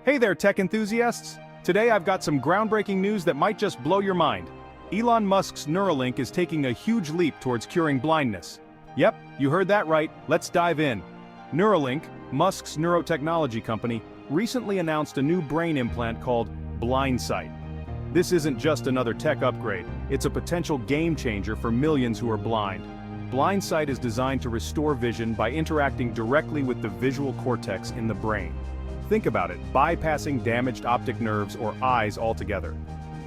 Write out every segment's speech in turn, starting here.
Hey there, tech enthusiasts! Today I've got some groundbreaking news that might just blow your mind. Elon Musk's Neuralink is taking a huge leap towards curing blindness. Yep, you heard that right, let's dive in. Neuralink, Musk's neurotechnology company, recently announced a new brain implant called Blindsight. This isn't just another tech upgrade, it's a potential game changer for millions who are blind. Blindsight is designed to restore vision by interacting directly with the visual cortex in the brain. Think about it, bypassing damaged optic nerves or eyes altogether.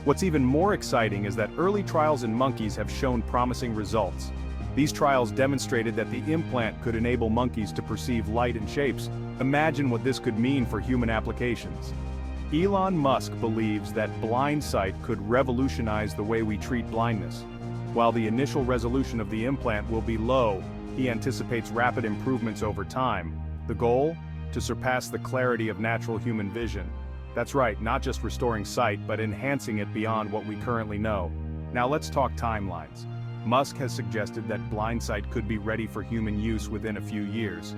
What's even more exciting is that early trials in monkeys have shown promising results. These trials demonstrated that the implant could enable monkeys to perceive light and shapes. Imagine what this could mean for human applications. Elon Musk believes that Blindsight could revolutionize the way we treat blindness. While the initial resolution of the implant will be low, he anticipates rapid improvements over time. The goal? To surpass the clarity of natural human vision. That's right, not just restoring sight, but enhancing it beyond what we currently know. Now let's talk timelines. Musk has suggested that Blindsight could be ready for human use within a few years.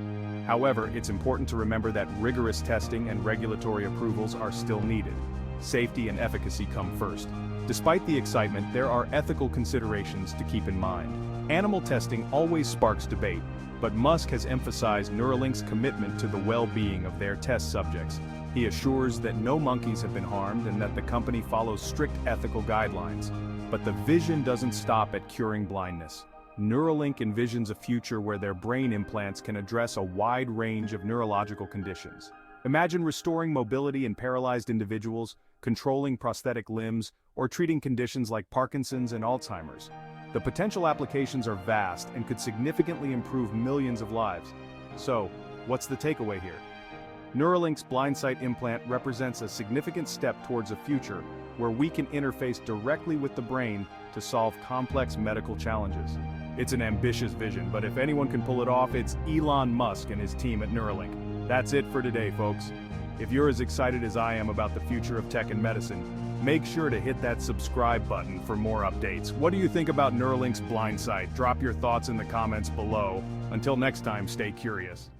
However, it's important to remember that rigorous testing and regulatory approvals are still needed. Safety and efficacy come first. Despite the excitement, there are ethical considerations to keep in mind. Animal testing always sparks debate, but Musk has emphasized Neuralink's commitment to the well-being of their test subjects. He assures that no monkeys have been harmed and that the company follows strict ethical guidelines. But the vision doesn't stop at curing blindness. Neuralink envisions a future where their brain implants can address a wide range of neurological conditions. Imagine restoring mobility in paralyzed individuals, controlling prosthetic limbs, or treating conditions like Parkinson's and Alzheimer's. The potential applications are vast and could significantly improve millions of lives. So, what's the takeaway here? Neuralink's Blindsight implant represents a significant step towards a future where we can interface directly with the brain to solve complex medical challenges. It's an ambitious vision, but if anyone can pull it off, it's Elon Musk and his team at Neuralink. That's it for today, folks. If you're as excited as I am about the future of tech and medicine, make sure to hit that subscribe button for more updates. What do you think about Neuralink's Blindsight? Drop your thoughts in the comments below. Until next time, stay curious.